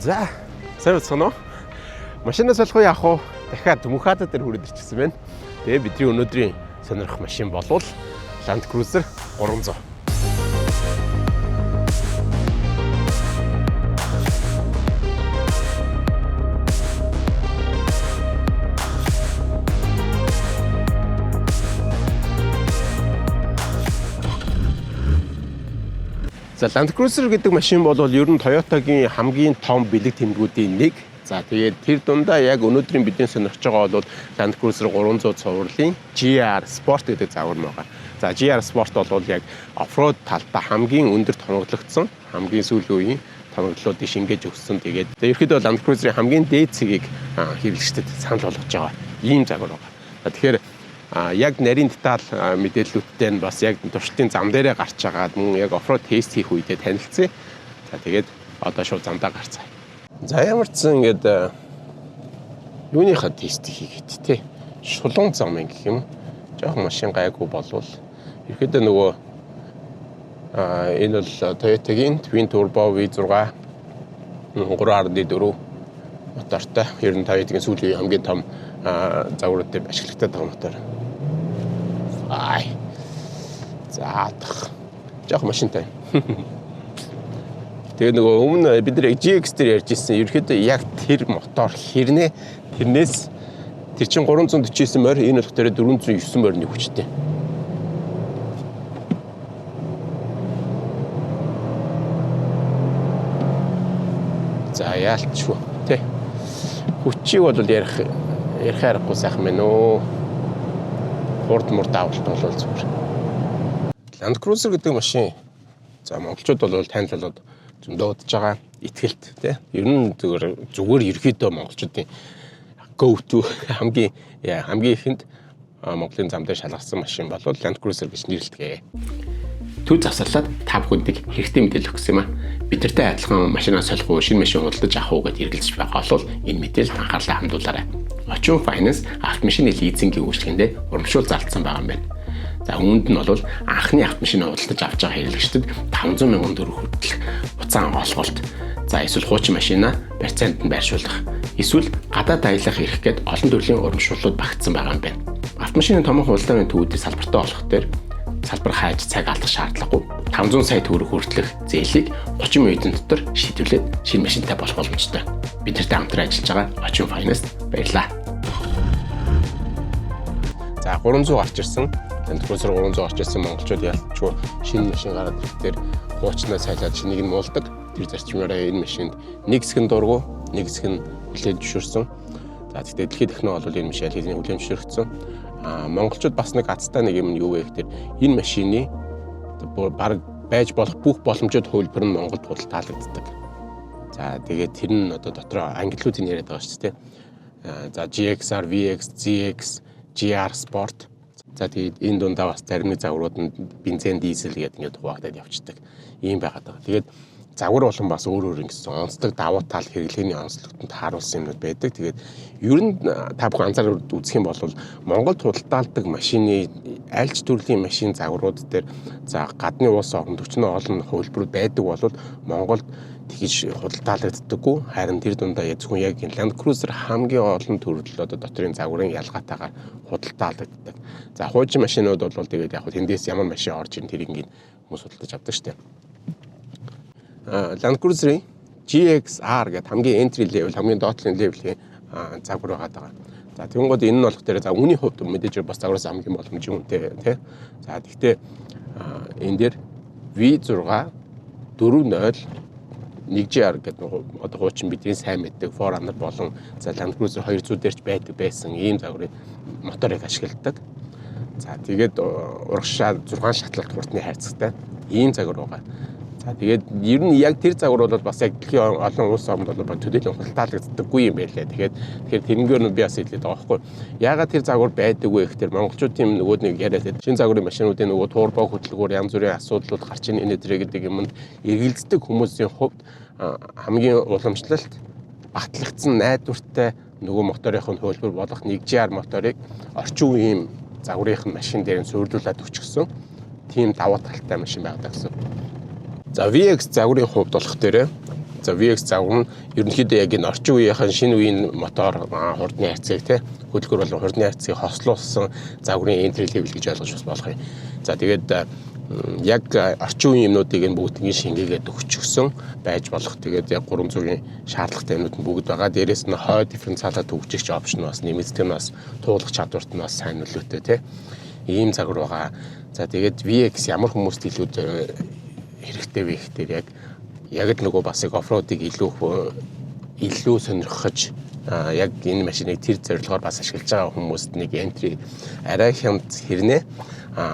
За, сайн байна уу? Машинаас болохгүй яах вэ? Дахиад Мөнхбаатар дээр хүрээд ирчихсэн байна. Тэгээ бидний өнөөдрийн сонирхох машин болвол Land Cruiser 300. За Land Cruiser гэдэг машин бол ер нь Toyota-гийн хамгийн том бэлэг тэмдгүүдийн нэг. За тэгээд тэр дундаа яг өнөөдрийн бидний сонирхож байгаа бол Land Cruiser 300 цувралын GR Sport гэдэг загвар байгаа. За GR Sport бол яг off-road талдаа хамгийн өндөр тоноглогдсон, хамгийн сүүлийн үеийн тоноглолуудыг шингээж өгсөн. Тэгээд ерөнхийдөө Land Cruiser-ийн хамгийн дээд цэгийг хэрэглэгчдэд санал болгож байгаа ийм загвар байгаа. Тэгэхээр яг нарийн деталь мэдээллүүдтэй нь бас яг туршилтын зам дээрээ гарч байгаад мөн яг оффроуд тест хийх үедээ танилцъя. За тэгээд одоо шууд замдаа гарцгаая. За ямар ч зэн ингээд юуныхаа тест хийгээд те шулуун зам гэх юм. Жохон машин гайгүй болвол ерөөдөө нөгөө энэ бол Toyota-гийн Twin Turbo V6 3.4 мотортой. Ер нь Toyota-гийн сүүлийн хамгийн том загваруудад ашиглагдаг мотор. За жоох машинтай. Тэгээ нөгөө өмнө бид нар GX дээр ярьж ирсэн ерөөхдөө яг тэр мотор хэрнээ тэрнээс тэр чин 349 морь энэ болохоор 409 морьны хүчтэй. За яалтчгүй тий. Хүчийг бол ярих аргагүй сайхан байна уу. Хурд мурд авалт бол зүгээр. Land Cruiser гэдэг машин за монголчууд бол танил болоод зөндөө удаж байгаа итгэлт тий. Ер нь зүгээр ерөөхдөө монголчуудын go to хамгийн ихэнд Монголын зам дээр шалгасан машин бол Land Cruiser гэж нэрлэдэг. Төв завсарлаад та бүхэнд хэрэгтэй мэдээлэл өгсөн юм аа. Бидэртэй адилхан машинаа солих уу, шинэ машин худалдаж авах уу гэдээ эргэлзэж байгаа бол энэ мэдээлэлд анхаарлаа хандуулаарай. Ocean Finance автомашины лизингийн үйлчилгээнд урамшуул залтсан байгаа юм байна. За үүнд нь бол анхны автомашинаа худалдаж авч байгаа хэрэглэгчдэд 500 мянган төгрөг хүртэлх буцаан олголт, за эсвэл хуучин машинаа процентод нь байршуулах, эсвэл гадаад аялах эрх гээд олон төрлийн урамшууллууд багтсан байгаа юм байна. Автомашины томоохон худалдааны төвүүдийн салбартай болох дээр салбар хайж цаг алдах шаардлагагүй 500 сая төгрөг хүртэлх зээлийг 30 минутын дотор шийдвэрлээд шинэ машинтай болох боломжтой. Бидэртэй хамтран ажиллаж байгаа Ocean Finance баярлалаа. За 300 гарч ирсэн. Land Cruiser 300 гарч ирсэн монголчууд ялцчгүй шинэ машин гараад ирэхээр хуучнаа сайлаад шинийг нь муулдаг. Тэр зарчмаараа энэ машинд нэг хэсэг нь дургу, нэг хэсэг нь хүлээн зөвшөөрсөн. За тэгтээ дэлхийн технологи бол энэ машин хэлний хүлээн зөвшөөрсөн. Монголчууд бас нэг азтай нэг юм юу вэ гэхээр энэ машины баг байж болох бүх боломжууд хөлбөр нь Монголд худалдаалагддаг. За тэгээд тэр нь одоо дотроо англиудын яриад байгаа шүү дээ. За GXR, VX, ZX, GR Sport. За тэгээд энэ дундаа бас зарим нэг загварууд нь бензин, дизель гэдэг ингээд хуваагдаад явцдаг. Ийм байгаад байгаа. Тэгээд загвар болон бас өөр ингэсэн онцлог давуу тал хэрэглээний онцлогтод тааруулсан юмнууд байдаг. Тэгээд ер нь та бүхэн анзаараад үзэх юм бол Монголд худалдаалдаг машины аль ч төрлийн машин загварууд дээр за гадны улс орнд өчнөө олон хувилбарууд байдаг бол Монголд тэгж худалдаалагддаггүй. Харин тэр дундаа зөвхөн яг Land Cruiser хамгийн олон төрөл одоо дотрын загварын ялгаатайгаар худалдаалагддаг. За хуучин машинууд бол тэгээд яг тэндээс ямар машин орж ийн тэрийг хүмүүс худалдаж авдаг шүү дээ. Land Cruiser-ийн GXR гэдэг хамгийн entry level, хамгийн доотлын level-ийн загвар байгаа. За тэгэнгүүт энэ нь болох дээр за үүний хувьд мэдээж бас загвараас хамгийн боломжтой үнэтэй тий. За тэгтээ энэ дээр V6 4.0 1GR гэдэг одоо хуучин бидний сайн мэддэг Forerunner болон за Land Cruiser 200 дээрч байдаг байсан ийм загварын моторыг ашигладаг. За тэгээд урагшаа 6 шатлалт хурдны хайрцагтай ийм загвар байгаа. За тэгээд ер нь яг тэр загвар бол бас яг дэлхийн олон улс орнд бол төдийлөн худалдаалагддаггүй юм байлээ. Тэгэхээр тэрнгээр нь би бас хэлээд байгаа байхгүй. Яагаад тэр загвар байдаг вэ гэхээр монголчуудын нөгөө нэг яриад шинэ загварын машинуудын нөгөө турбо хөтөлгөөр янз бүрийн асуудлууд гарч ийн энэ гэдэг юмд эргэлздэг хүмүүсийн хувьд хамгийн уламжлалт батлагдсан найдвартай нөгөө моторын хөлбөр болох 1GR моторыг орчин үеийн загварын машин дээр нь суйрлуулад өчгсөн тийм давуу талтай машин байдаг гэсэн. За VX загварын хувьд болох дээр За VX загвар нь ерөнхийдөө яг энэ орчин үеийнхэн шинэ үеийн мотор хурдны хайрцаг те хөдөлгөөр болон хурдны хайрцагыг хослуулсан загварын entry level гэж ойлгож болох юм. За тэгээд яг орчин үеийн юмнуудыг энэ бүгднийг шингээгээд өгчихсөн байж болох. Тэгээд яг 300-ийн шаардлагатай юмнууд нь бүгд байгаа. Дээрээс нь хой дифференциалаа төгжигч опшн бас нэмэгдэх нь бас туулах чадварт нь бас сайн нөлөөтэй те. Ийм загвар байгаа. За тэгээд VX ямар хүмүүст илүү хэрэгтэй вэ гэхээр яг л нөгөө бас яг оффроудыг илүү сонирхож яг энэ машиныг тэр зорилгоор бас ашиглаж байгаа хүмүүст нэг entry арай хямд хэрнээ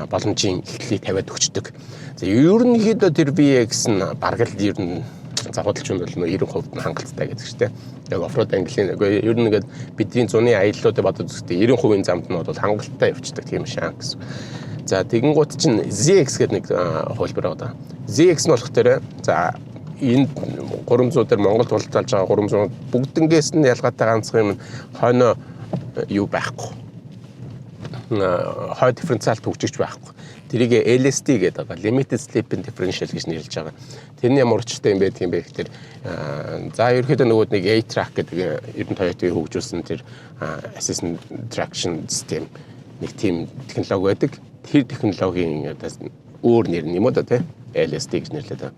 боломжийн эхлэлийг тавиад өгчдөг. За ерөнхийдөө тэр VX нь бараг л ер нь худалч нь бол 90% нь хангалттай гэдэг чинь яг оффроуд английн ер нь ингээд бидний зуны аяллуудыг бодож үзэхдээ 90% замд нь бол хангалттай явчихдаг тийм шаан гэсэн. За тэгэнгუთ чинь ZX гэдэг нэг хөлбөр байгаа. ZX нь болох тэр за энэ 300 дээр Монголд худалдаж байгаа 300 бүгднгээс нь ялгаатай ганцхан юм хойно юу байхгүй. Хой дифференциал төгжигч байхгүй. Тэрийг LSD гэдэг байгаа. Limited Slip Differential гэж нэрлэж байгаа. Тэрний ямар учиртай юм бэ гэхээр за ерөөхдөө нөгөө нэг A-Track гэдэг ер нь Toyota-гийн хөгжүүлсэн тэр Assistant Traction System нэг тийм технологи байдаг. Тэр технологийн өөр нэр нь юм уу да тий LSD гэж нэрлэдэг.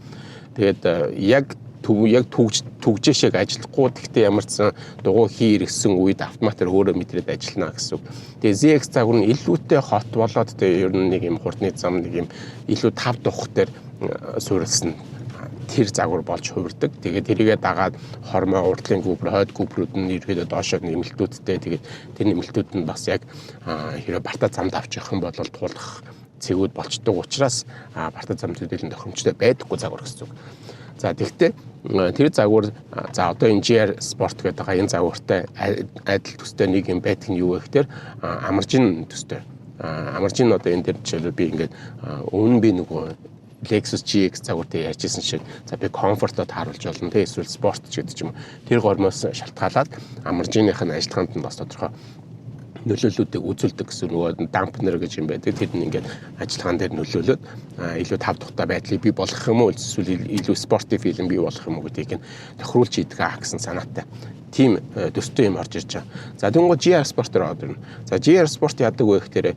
Тэгээд яг төгжөөшийг ажиллахгүй гэхдээ ямар ч дугуй хийргсэн үед автоматар өөрөө мэдрээд ажиллана гэсэн үг. Тэгээд ZX загвар нь илүүтэй хот болоод тэгээд ер нь нэг юм хурдны зам нэг юм илүү тав дух дээр суурилсан тэр загвар болж хувирдаг. Тэгээд тэрийгээ дагаад хормоо урдлын гүбэр, хойд гүбрүүд нь ерөөдөө доошоо нэмэлтүүдтэй. Тэгээд тэр нэмэлтүүд нь бас яг хэрэв барта замд авч явах юм бол туулах цэгүүд болчдөг учраас барта замд хөдөлгөөн тохиромжтой байдаггүй загвар гэсэн үг. За тэгвэл тэр загвар за одоо энэ GR Sport гэдэг байгаа энэ загвартай адил төстэй нэг юм байдаг нь юу вэ гэхээр амаржин төстэй. Амаржин одоо энэ дээр жишээлбэл би ингээд өмнө би нөгөө Lexus GX загвартай ярьжсэн шиг за би комфортод тааруулж болно те эсвэл спорт ч гэдэг юм. Тэр гормоос шалтгаалаад амаржиных нь ажиллагаанд нь бас тодорхой нөлөөлөлтийг үзүүлдэг гэсэн нөгөө дампнер гэж юм байдаг. Тэр нь ингээд ажиллагаан дээр нөлөөлөд илүү тав тухтай байдлыг бий болгох юм уу эсвэл илүү спортив филм бий болгох юм уу гэдгийг нь тохируулж хийдэг гэсэн санаатай. Тим төстэй юм орж ирж байгаа. За тэгвэл GR Sport руу орно. За GR Sport яадаг вэ гэхээр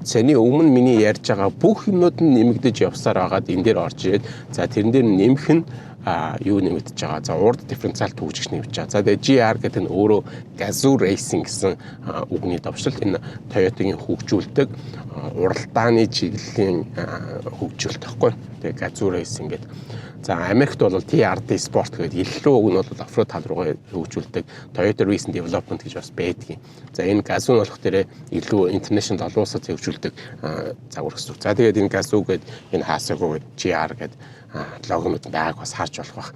саний өмнө миний ярьж байгаа бүх юмнууд нь нэмэгдэж явсаар байгаад энэ дээр орж ирээд за тэрэн дээр нэмэх нь юу нэмэгдэж байгаа. За урд дифференциал төгжигч нэмж байгаа. За тэгээ GR гэдэг нь өөрөө Gazoo Racing гэсэн үгний давшилт энэ Toyota-гийн хөгжүүлдэг уралдааны чиглэлийн хөгжүүлэлт байхгүй. Тэгээ Gazoo Racing гэдэг. За Америкт бол TRD Sport гэдэг илүү үг нь бол оффроуд тал руугаа хөгжүүлдэг Toyota Recent Development гэж бас байдаг. За энэ Gazoo нь болох дээр илүү international олон улсад хөгжүүлдэг загвар гэсэн үг. За тэгээд энэ Gazoo гэдэг энэ хаасаагүй GR гэдэг логонууд байгааг бас харж болох байх.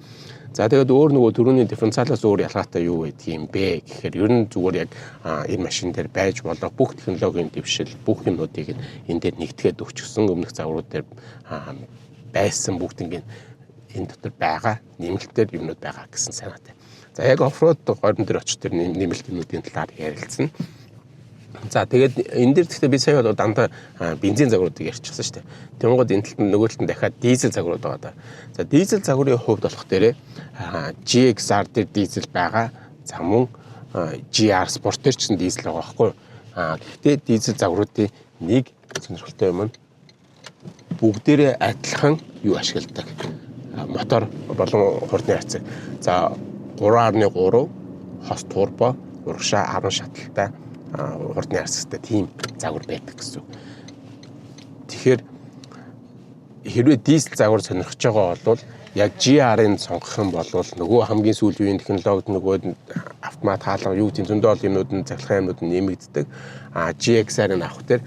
За тэгээд өөр нөгөө төрөний дифференциалаас өөр ялгаатай юу байдаг юм бэ гэхээр ер нь зүгээр яг энэ машин дээр байж болох бүх технологийн дэвшил бүх юмнуудыг энэ дээр нэгтгээд өгчихсөн өмнөх загварууд дээр байсан бүгднийг энэ дотор байгаа нэмэлтээр юмнууд байгаа гэсэн санаатай. За яг оффроуд горн дээр очих тэр нэмэлт юмнуудын талаар ярилцсан. За тэгээд энэ дээр гэхдээ би сая бол дандаа бензин загваруудыг ярьчихсан шүү дээ. Тэнгууд энэ талд нөгөө талд дахиад дизель загварууд байгаа да. За дизель загварын хувьд болох дээрээ GXR дээр дизель байгаа. За мөн GR Sport дээр ч гэсэн дизель байгаа байхгүй. Гэхдээ дизель загваруудын нэг сонирхолтой юм нь бүгдээрээ адилхан юу ашигладаг. Мотор болон хурдны хайрцаг. За 3.3 хос турбо, урагшаа 10 шаталтай хурдны хайрцагтай тийм загвар байдаг гэсэн. Тэгэхээр хэрвээ дизель загвар сонирхож байгаа бол яг GR-ыг сонгох юм бол нөгөө хамгийн сүүлийн технологид нөгөө автомат хаалга юу гэдэг зөндөө ол юмнууд нь цахилгаан юмнууд нь нэмэгддэг. GXR-ыг авах дээр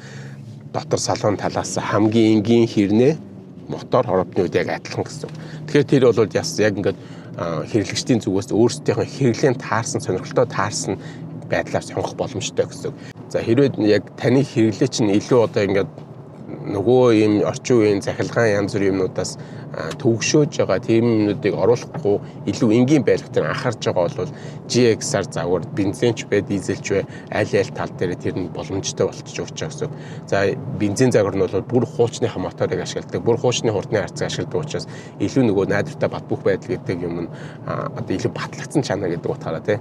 дотор салон талаас хамгийн энгийн хэрнээ мотор хоровтны үед яг адилхан гэсэн. Тэгэхээр тэр бол яг ингээд хэрэглэгчдийн зүгээс өөрсдийнхөө хэрэглээнд таарсан сонирхолтой таарсан байдлаар сонгох боломжтой гэсэн. За хэрвээ яг таны хэрэглээ чинь илүү одоо ингээд нөгөө ийм орчин үеийн захилгаан янз бүрийн юмнуудаас төгшөөж байгаа тийм юмнуудыг оруулахгүй илүү энгийн байлгатаар анхаарч байгаа бол GX-аар загвар бензинч бай, дизелч бай аль тал дээр тэр нь боломжтой болчих урч байгаа гэсэн. За бензин загвар нь бол бүр хуучныхаа моторыг ашигладаг, бүр хуучны хурдны харьцааг ашигладаг учраас илүү нөгөө найдвартай бат бөх байдал гэдэг юм нь одоо илүү батлагдсан чанар гэдэг утгаараа тий.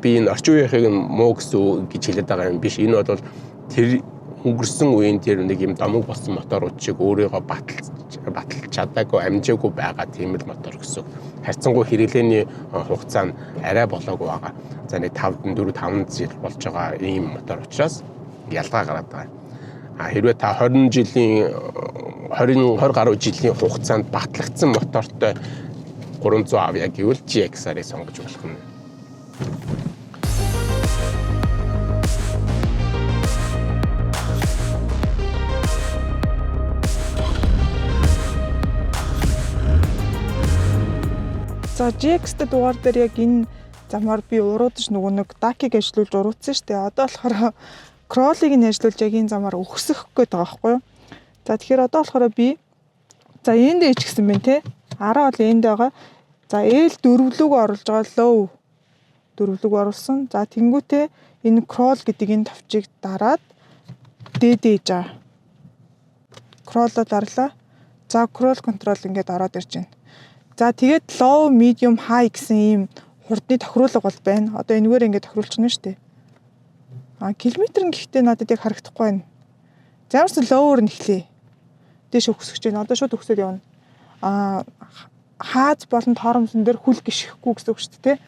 Би энэ орчин үеийнхийг муу гэсэн гэж хэлээд байгаа юм биш. Энэ бол тэр өнгөрсөн үеийн тэр нэг юм домог болсон моторууд шиг өөрийгөө баталж чадаагүй, амжаагүй байгаа тийм л мотор гэсэн. Харьцангуй хэрэглээний хугацаа нь арай болоогүй байгаа. За нэг 4-5 жил болж байгаа ийм мотор учраас ялгаа гараад байгаа. Хэрвээ та 20 гаруй жилийн хугацаанд батлагдсан мотортой 300 авъя гэвэл GX-аар сонгож болох нь. За GX-тэй дугаар дээр яг энэ замаар би уруудаж нөгөө нэг дакиг ажиллуулж уруудсан шүү дээ. Одоо болохоор кролыг нь ажиллуулж яг энэ замаар өгсөх гээд байгаа байхгүй юу? За тэгэхээр одоо болохоор би за энд ээж гисэн байна те. 10 бол энд байгаа. За L дөрвөлөөгөө оруулж байгаа low дөрвөлөг оруулсан. За тэнгуүтээ энэ крол гэдэг энэ товчийг дараад дээж байгаа. Кролоо дарлаа. За крол контрол ингээд ороод ирж байна. За тэгээд low, medium, high гэсэн ийм хурдны тохируулга бол байна. Одоо энэгээр ингээд тохируулчихна шүү дээ. Километр нь гэхдээ надад яг харагдахгүй байна. За ямарсан lower нь эхлэе. Дээш өксөж байна. Одоо шууд өксөд явна. Хааз болон торомсон дээр хүл гიშгэхгүй гэсэн үг шүү дээ.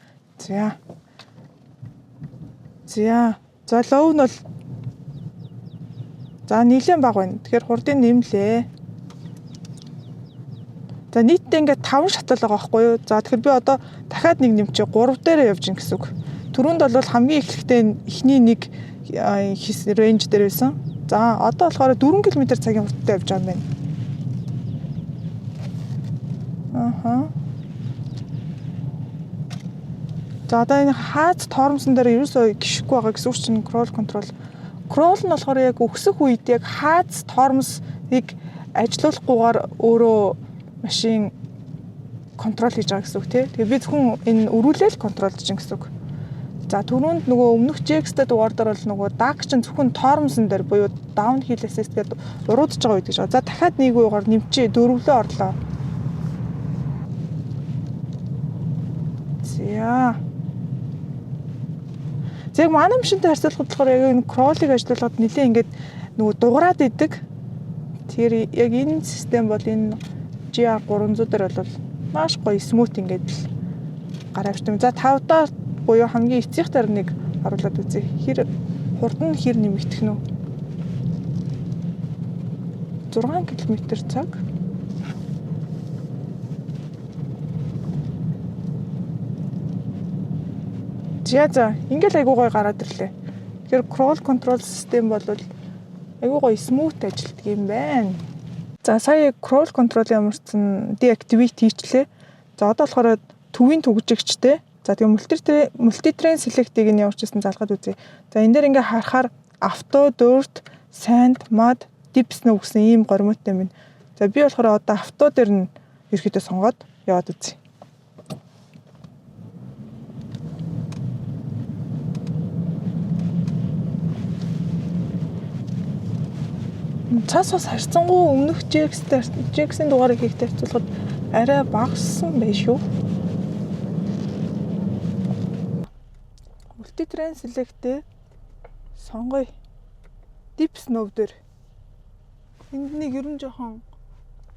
За. За low нь бол за нэлээд бага байна. Тэгэхээр хурдыг нэмлээ. За нийтдээ ингээд 5 шатал байгаа байхгүй юу? За тэгэхээр би одоо дахиад нэг нэмчээ 3 дээрээ явж гин гэсэн үг. Түрүүнд бол хамгийн эхлэхдээ эхний нэг рейнж дээр байсан. За одоо болохоор 4 км цагийн хурдтай явж байгаа юм байна. За одоо энэ хаац торомсон дээр ерөөсөө гიშггүй байгаа гэсэн үг чинь крол контрол. Крол нь болохоор яг өксөх үед яг хаац тормосыг ажилуулахгүйгээр өөрөө машин контрол хийж байгаа гэсэн үг тий. Тэгээ би зөвхөн энэ өрүүлэл контролдож чинь гэсэн үг. За түрүүнд нөгөө өмнөх GX-тэй дугаар дээр бол нөгөө DAC чинь зөвхөн тоормсон дээр буюу downhill assist гэдэг уруудж байгаа үед гэж байна. За дахиад нэг үегээр нэмчээ дөрвөлөө орлоо. За. Яг манай машинтай харьцуулахад болохоор яг энэ кролыг ажиллуулахад нэлээ ингээд нөгөө дуграад идэг. Тэгэхээр яг энэ систем бол энэ GR 300 дээр бол маш гоё смут ингээд л гараа авчихсан. За 5 дахь буюу хамгийн эцсийнх дээр нэг оруулаад үзье. Хурд нь хэр нэмэгдэх нь вэ? 6 км цаг. За ингээл айгуу гоё гараад ирлээ. Тэгэхээр крол контрол систем бол айгуу гоё смут ажилтдаг юм байна. За сая крол контрол ямарсан deactivate хийчлээ. За одоо болохоор төвийн түгжигчтэй. За тэгээ multi-train select-ийг нь явуулчихсан залгаад үзье. За энэ дээр ингээ харахаар авто, dirt, sand, mud, dips нэ гэсэн ийм гормотой юм. За би болохоор одоо авто дээр нь ерөөдөө сонгоод яваад үзье. Цаас харьцангуй өмнөх GX-ийн дугаарыг хийхдээ харьцуулахад арай багассан байх шүү. Multi-train select-тэй сонгоё. Deep snow дээр. Энд нэг ерөн жоохон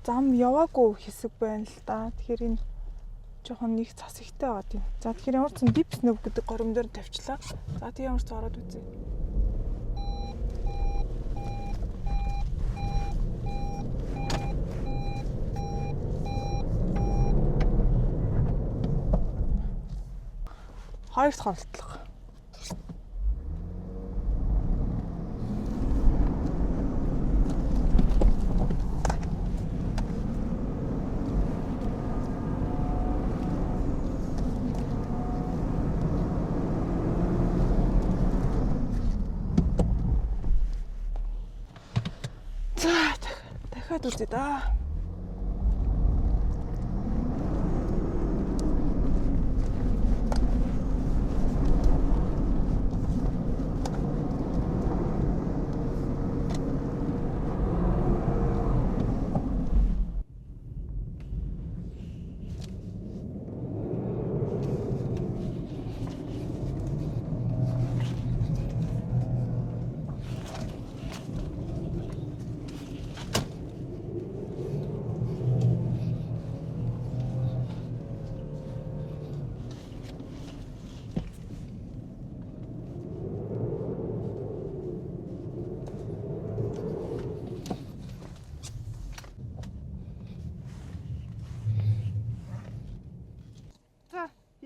зам яваагүй хэсэг байна л да. Тэгэхээр энэ жоохон нэг цас ихтэй байгаа тийм. За тэгэхээр ямар ч сан Deep snow гэдэг горим дээр тавьчлаа. За тийм ямар ч ороод үзье. Хоёр дахь оролдлого. За дахиад үзье да.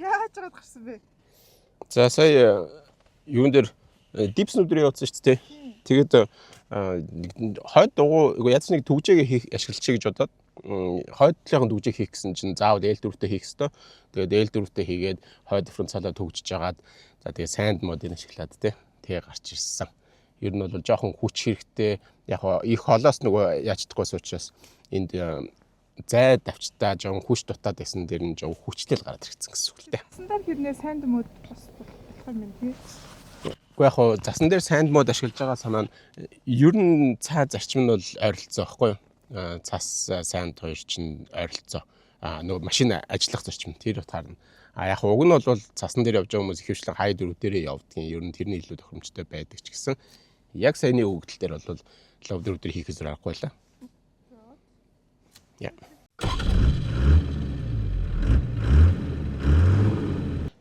Яаж чагаад гарсан бэ? За сая юун дээр дипснүүд дээр явуулсан шүү дээ. Тэгээд хойд дугуй ядс нэг түгжээг хийх ашиглачих гэж бодоод хойд талын түгжээг хийх гэсэн чинь заавал L4-тэй хийх ёстой. Тэгээд L4-тэй хийгээд хойд дифференциалаа төгжиж жагаад за тэгээд санд модыг ашиглаад тэгээ гарч ирсэн. Ер нь бол жоохон хүч хэрэгтэй. Яг их холоос нөгөө яаж чадахгүйс учраас энд зай давчтаа жоон хүч дутаад байсан дээр нь жоон хүчтэй л гараад ирсэн гэсэн үг л дээ. Засан дээр хэрнээ санд мод бас болох юм тий. Уу яг хоо засан дээр санд мод ашиглаж байгаа санаа нь ер нь цаа зарчим нь бол ойролцоо байхгүй юу? Цас санд хоёр чинь ойролцоо. Нөгөө машин ажиллах зарчим тэр таарна. Яг уг нь бол цасан дээр явж байгаа хүмүүс ихэвчлэн хай дөрөв дээрээ явдгийн. Ер нь тэрний илүү тохиромжтой байдаг ч гэсэн яг саяны өгдөл дээр бол лов дөрөв дээр хийх зэрэг аргагүй байлаа. Яа.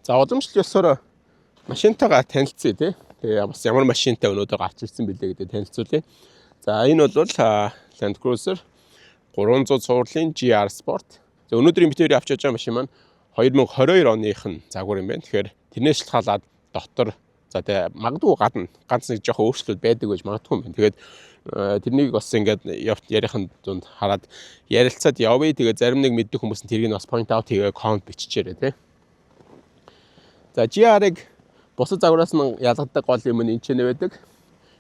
За уламжлал ёсоор машинтайгаа танилцъя тий. Тэгээ бас ямар машинтай өнөөдөр гарч ирсэн бэлээ гэдэг танилцуулъя. За энэ бол Land Cruiser 300 цувралын GR Sport. За өнөөдрийн битээр авч явж байгаа машин маань 2022 оных нь загвар юм байна. Тэгэхээр тэрнээс шалтгаалаад дотор за тэгээ магадгүй гадна ганц нэг жоохон өөрчлөлт байдаг гэж магадгүй юм байна. Тэгээд тэрнийг бас ингээд ярихын дунд хараад ярилцаад явъя. Тэгээ зарим нэг мэддэг хүмүүс нь тэрийг бас point out хийгээ comment биччихээрэй тий. За GR-ыг бусад загвараас нь ялгадаг гол юм нь энэ ч нэ байдаг.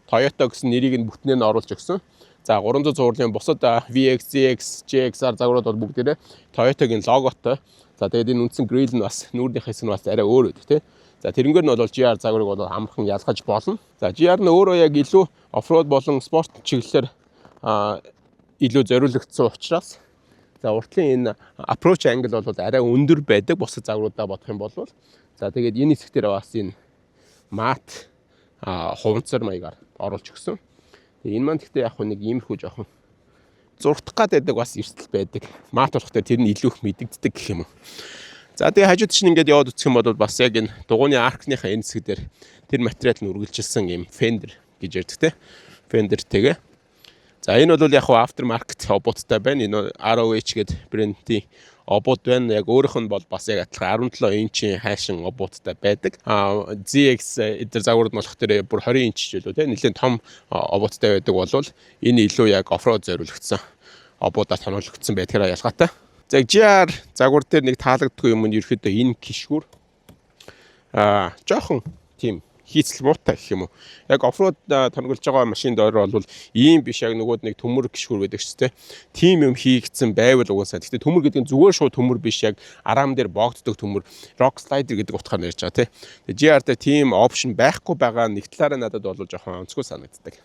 Toyota гэсэн нэрийг нь бүтнээр нь оруулж өгсөн. За 300 цувралын бусад VX, ZX, JXR загварууд бол бүгдээрээ Toyota-гийн логотой. За тэгээд энэ үндсэн grill нь бас нүүрнийх хэсэг нь бас арай өөр байдаг тий. За тэрнгээр нь бол GR загварыг бол амархан ялгаж болно. За GR нь өөрөө яг илүү оффроуд болон спорт чиглэлээр илүү зориулагдсан учраас за уртлын энэ approach angle бол арай өндөр байдаг бусад загваруудаа бодох юм бол за тэгээд энэ хэсэг дээр бас энэ мат хуванцар маягаар оруулж өгсөн. Энэ маань гэхдээ яг нэг иймэрхүү жоохон зурдах гэдэг бас эрсдэл байдаг. Мат болохтой тэр нь илүү их мэдэгддэг гэх юм уу. За тэгээ хажууд чинь ингээд яваад үзэх юм бол бас яг энэ дугууны аркныхаа энэ хэсэг дээр тэр материал нь үргэлжилсэн юм фендер гэж ярьдаг те. Фендертэйгээ. За энэ бол яг aftermarket обуудтай байна. Энэ ROH гэдэг брендийн обууд байна. Яг өөрийнх нь бол бас яг адилхан 17 инчийн хайшин обуудтай байдаг. ZX эдгээр загварууд болох тэр бүр 20 инч жилүү те. Нэлээд том обуудтай байдаг болвол энэ илүү яг оффроуд зориулагдсан обуудаар тонологдсон байдгаараа ялгаатай. За GR загвар дээр нэг таалагддаггүй юм нь ерөөхдөө энэ гişгүр жоохон тийм хийцэл муутай гэх юм уу. Яг оффроуд тонголж байгаа машинд ойр бол ийм биш яг нөгөөд нэг төмөр гişгүр байдаг ч тийм. Тим юм хийгдсэн байвал угаасаа. Гэхдээ төмөр гэдэг нь зүгээр шууд төмөр биш яг араам дээр боогддог төмөр rock slider гэдэг утгаар ярьж байгаа тийм. GR дээр тийм опшн байхгүй байгаа нэг талаараа надад бол жоохон онцгой санагддаг.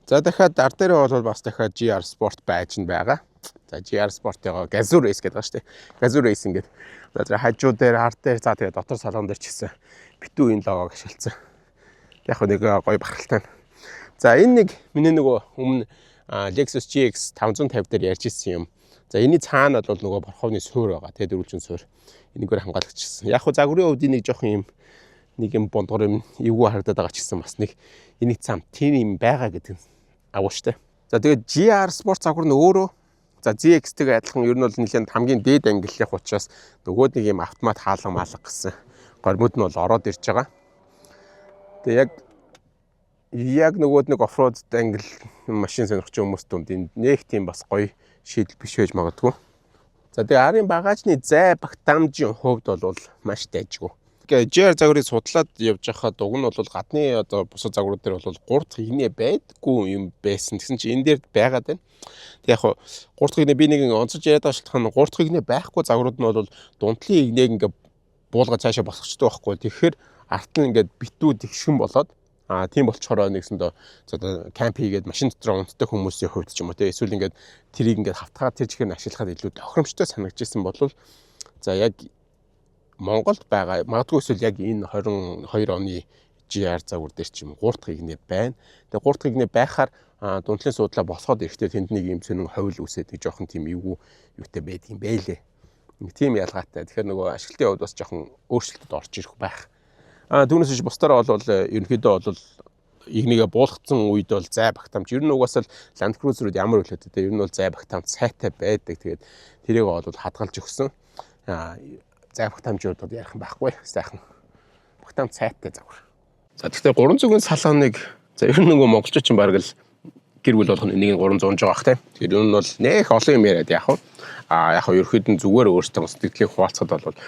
За дахиад ар дээр бол бас дахиад GR Sport байж нь байгаа. За GR Sport-ыг Gazoo Race гэдэг байгаа шүү дээ. Gazoo Race ингээд за хажуу дээр ар дээр за тэгээ дотор салон дээр ч гэсэн битүү энэ логог ашигласан. Яг нэг гоё бахархалтай. За энэ нэг миний нөгөө өмнө Lexus GX 550 дээр ярьж ирсэн юм. За энэний цаана бол нөгөө борховны суур байгаа. Тэгээ дөрвөлжин суур. Энэгээр хамгаалагчсан. Яг хөө загварын хувьд нэг жоохон юм нэг юм бондгор юм эвгүй харагдаад байгаа ч гэсэн бас нэг энийг цам тийм юм байгаа гэдэг нь агууштай. За тэгээд GR Sport загвар нь өөрөө за ZX-тэйгээ адилхан ер нь бол нэлээд хамгийн дээд ангиллах учраас нөгөөд нэг юм автомат хаалга маалга гэсэн гормууд нь бол ороод ирж байгаа. Тэгээ яг нөгөөд нэг оффроуд англ машин сонирхож байгаа хүмүүст тунд энэ нэг тийм бас гоё шийдэл биш байж магадгүй. За тэгээ арын багажны зай багтаамжийн хувьд бол маш дайжгүй. GR загварыг судлаад явж байхад уг нь бол гадны одоо бусад загварууд дээр бол 3 дахь игнэ байдаггүй юм байсан. Тэгсэн чинь энэ дээр байгаад байна. Тэг яг 3 дахь игнэ би нэг онцолж яриад байгаа шалтгаан нь 3 дахь игнэ байхгүй загварууд нь бол дундлын игнээг ингээ буулгаад цаашаа босгочтой байхгүй. Тэгэхээр арт нь ингээд битүүд ихшгэн болоод тийм болчороо нэгсэндээ одоо камп хийгээд машин дотор унтдаг хүмүүсийн хувьд ч юм уу те эсвэл ингээд тэрийг ингээд хавтгаад тэр чихээр ашиглахад илүү тохиромжтой санагдчихсан бол за яг Монголд байгаа магадгүй эсвэл яг энэ 22 оны GR загвар дээр ч юм 3 дахь игнэ байна. Тэгээ 3 дахь игнэ байхаар дундлын суудлаа босгоод ирэхдээ тэнд нэг юм сонин ховл үсээд нэг жоохон тийм юутай байдгийн байлээ. Нэг тийм ялгаатай. Тэгэхээр нөгөө ашиглалтын хувьд бас жоохон өөрчлөлтөд орж ирэх байх. Түүнээс биш бусдаараа бол ерөнхийдөө бол игнэгээ буулгацсан үед бол зай багтаамж ер нь угаасаа Land Cruiser-ууд ямар үлээтэй те ер нь бол зай багтаамж сайтай байдаг. Тэгээд тэрийг бол хадгалж өгсөн. Зай багтаамжууд ярих юм байхгүй сайхан. Багтаамж сайтай загвар. За тэгэхээр 300-ын салааныг за ер нь нөгөө монголчууд ч баг л гэр бүл болгоно энийг 300 жоо бах те. Тэгэхээр ер нь бол нэх олон юм яриад яг яг ерөөхдөө зүгээр өөртөө сэтгэлийг хуваалцахад бол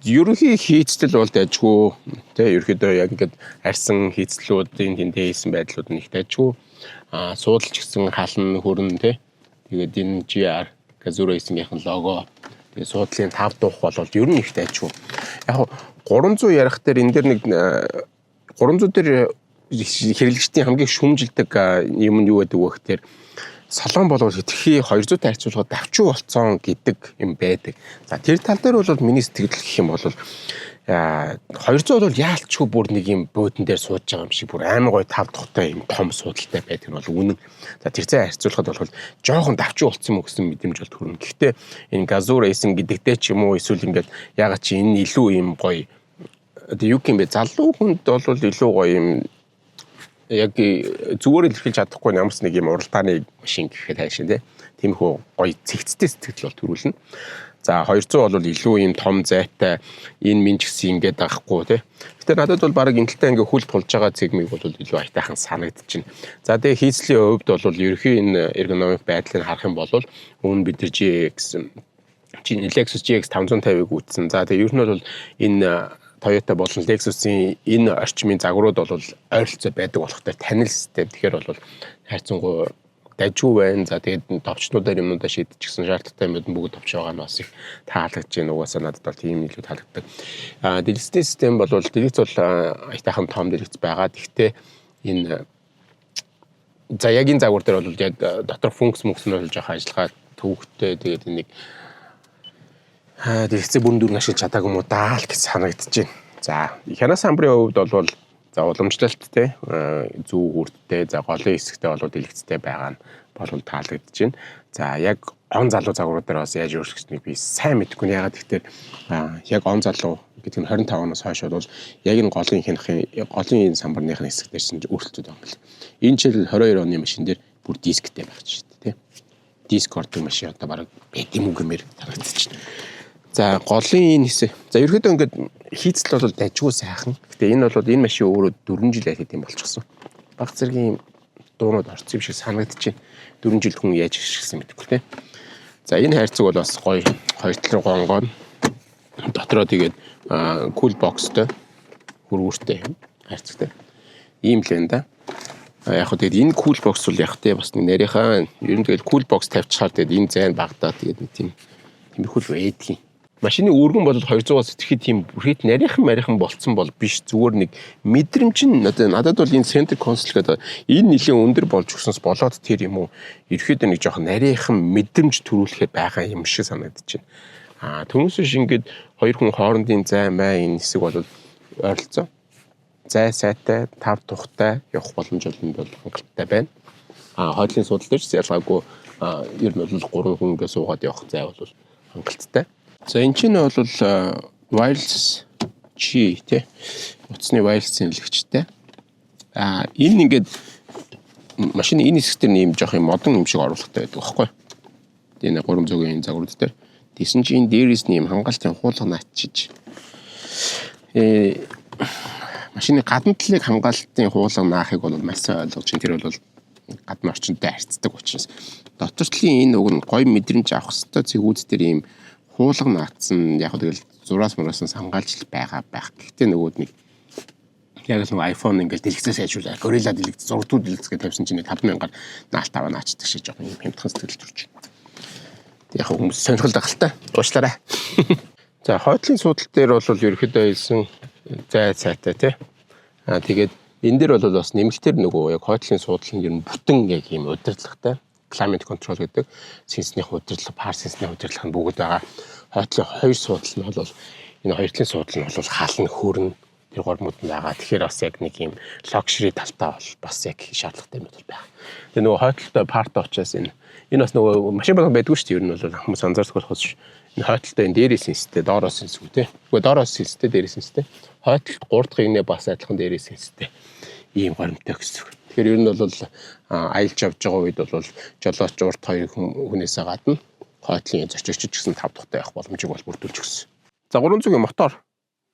ерөнхий хийцэл бол дайжгүй те ерөөхдөө яг ингээд арьсан хийцлүүдийн тэнтэй хийсэн байдлууд нь их дайжгүй суудалч гэсэн халан хөрөн те тэгээд энэ GR Gazoo Racing-ийн лого тэгээд суудлын 5 дуух бол ер нь их дайжгүй яг 300 ярих дээр энэ дээр нэг 300 дээр хэрэглэгчдийн хамгийн шүүмжилдэг юм нь юу гэдэг вэ гэхээр салон болов хэтэрхий 200-тай харьцуулахад давчуу болцсон гэдэг юм байдаг. За тэр тал дээр бол миний сэтгэл гэх юм бол 200 бол яалчгүй бүр нэг юм буудан дээр сууж байгаа юм шиг бүр аймаг гой 5 тухтай юм том суудалтай байдаг нь бол үнэн. За тэр цай харьцуулахад бол жоохон давчуу болцсон юм гэсэн мэдрэмж бол төрнө. Гэхдээ энэ Gazoo Racing гэдэгтэй ч юм уу эсвэл ингээд ягаад чи энэ илүү юм гоё одоо юу юм бэ залуу хүнд бол илүү гоё юм яг зүгээр илэрхийлж чадахгүй ямарс нэг юм уралдааны машин гэхэд хайшин тиймхүү гоё цэгцтэй сэтгэл бол төрүүлнэ. За 200 бол илүү юм том зайтай энэ минь гэсэн ингээд байхгүй тий. Гэтэ надад бол баг интэлтэй ингээ хүл тулж байгаа цэгмийг бол илүү айтайхан санагдчихэв. За тэгээ хийцлийн хувьд бол ерөнхий энэ эргономик байдлыг харах юм бол өмнө бид нар Lexus GX 550-ыг үүссэн. За тэгээ ер нь бол энэ Toyota болон Lexus-ийн энэ орчмын загварууд бол ойролцоо байдаг болохтой танил систем. Тэгэхээр бол хайрцангуй дайжгүй байна. За тэгээд товчнуудаар юмудаа шийдчихсэн шаардлагатай юмуд нь бүгд товч байгаа нь бас их таалагдж байна. Угаасаа надад бол тийм илүү таалагддаг. Дэлгэцийн систем бол дэлгэц бол айтайхан том дэлгэц байгаа. Гэхдээ энэ за яг энэ загвар дээр бол яг дотор функц нь бол жоох ажиллагаа төвөгтэй. Тэгээд нэг дэлгэцээ бүрэн дүрэн ашиглаж чадаагүй юм уу даа л гэж санагдаж байна. За хянаас амбрын хувьд бол за уламжлалттай зүү хүрдтэй за голын хэсэгтээ бол дэлгэцтэй байгаа нь бол таалагдаж байна. За яг он залуу загварууд дээр бас яаж өөрчлөгчнийг би сайн мэдэхгүй нь ягаад гэхээр яг он залуу гэдэг нь 25 оноос хойш бол яг энэ голын самбарных нь хэсэг дээр чинь өөрчлөлтүүд байгаа юм байна. Энэ жил 22 оны машин дээр бүр дисктэй байх шүү дээ. Диск ордог машин одоо бараг байдэм үгмээр харагдаж байна. За голын энэ хэсэг. За ерөөдөө ингээд хийцэл бол дайжгүй сайхан. Гэтэ энэ бол энэ машин өөрөө 4 жил яхад юм болчихсон. Баг зэргийн дуунууд орсон юм шиг санагдаж байна. 4 жил хүн яаж гიშгсэн мэдэхгүй те. За энэ хайрцаг бол бас гоё 2 талруу гонгоо. Дотроо тэгээд cool box-тэй хөрвүүртэй хайрцагтай. Ийм л энэ да. Яг хөө тэгээд энэ cool box бол яг те бас нэг нарийнхаа ер нь тэгээд cool box тавьчихаар тэгээд энэ зайн багтаа тэгээд нэг тиймэрхүү байдгийн. Машины өргөн бол 200-аас итгэхэд тийм бүрхийд нарийнхан болцсон бол биш зүгээр нэг мэдрэмж нь надад бол энэ center console гэдэг энэ нэлийн өндөр болж өгсөнс болоод тэр юм уу ерөөхдөө нэг жоохон нарийнхан мэдрэмж төрүүлэхэд байгаа юм шиг санагдаж байна. Түүнээс биш ингээд хоёр хүн хоорондын зай маа энэ хэсэг бол ойролцоо зай сайтай 5 тухтай явах боломж бол хангалттай байна. Хойдлын суудлал дээр ч ялгаагүй ер нь бол 3 хүн ингээд суугаад явах зай бол хангалттай. За энэ чинь бол wireless G тий утасны wireless зэнлэгчтэй. Энэ ингээд машины энэ хэсэг дээр нэм жоох юм модон юм шиг оруулахтай байдаг байхгүй. Энэ 300-ийн загварууд дээр. Тэсэн чинь энэ дээрээс нэм хангалтын хуулга наачиж. Машины гадна талыг хамгаалтын хуулга наахыг бол маш сайн ойлгож чинь тэр бол гадна орчинтой харьцдаг учраас дотор талын энэ уг нь гоё мэдрэмж авах хэвээр зэгүүд дээр ийм хуулга наацсан яг тэгэл зураас мураас хамгаалж байгаа байх. Гэхдээ нөгөөд нэг яг л нөгөө iPhone ингээл дэлгэцээс сайжруулаад Gorilla дэлгэц, зургтууд дэлгэц гэж тавьсан чинь 5,000-аар наалт аваа наачдаг шиг жоохон юм хямдхан сэтгэл төрж байна. Яг хүмүүс сонирхол дагалтай. Уучлаарай. За хойдлын судал дээр бол ерөөхдөө хэлсэн зай цайтай тий. Тэгээд энэ дээр бол бас нэмэлтээр нөгөө яг хойдлын судал нь ер нь бүтэн яг юм удирдлагатай climate control гэдэг синсних удирдлага, пар синсних удирдлага нь бүгд байгаа. Хойдлын хоёр судал нь бол энэ хоёр талын судал нь бол хаална хөөрн тэр гормууд нь байгаа. Тэгэхээр бас яг нэг юм luxury талтай бол бас яг шаардлагатай юм бол байна. Тэгээ нөгөө хойдлолтой парта учраас энэ бас нөгөө машин болгон байдгүй шүү дээ. Ер нь бол хүмүүс анзаардаг болохоос энэ хойдлолтой энэ дээрээс синстэй, доороос синсгүй тий. Үгүй доороос синстэй, дээрээс синстэй. Хойдлолт 3 дахь игнээ бас адилхан дээрээс синстэй. Ийм горимтой гэсэн. Тэгэхээр ер нь бол аялж явж байгаа үед бол жолооч урт хоёр хүнээсээ гадна хойдлын зорчигч гэсэн 5 дахьтай явах боломжийг бол бүрдүүлж өгсөн. За 300-ийн мотор.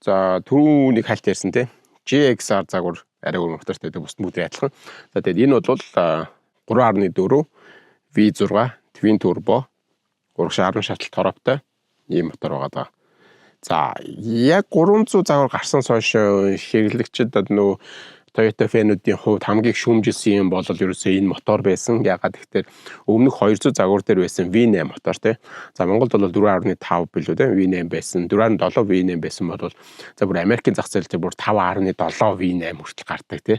За түрүүнийг хальт ярьсан тий. GXR загвар арай өөр мотортой гэдэг бусд бүгд адилхан. За тэгээд энэ бол 3.4 V6 twin turbo урагшаа 10 шатал тороптой ийм мотор байгаа даа. За яг 300 загвар гарсанаас хойш хэрэглэгчид нөө Toyota Fan-уудын хувьд хамгийн их шүүмжилсэн юм бол ерөөсөө энэ мотор байсан. Ягаад гэвэл өмнөх 200 загвар дээр байсан V8 мотор тий. За Монголд бол 4.5 билүү тий V8 байсан. 4.7 V8 байсан бол за бүр Америкийн зах зээл дээр бүр 5.7 V8 хүртэл гардаг тий.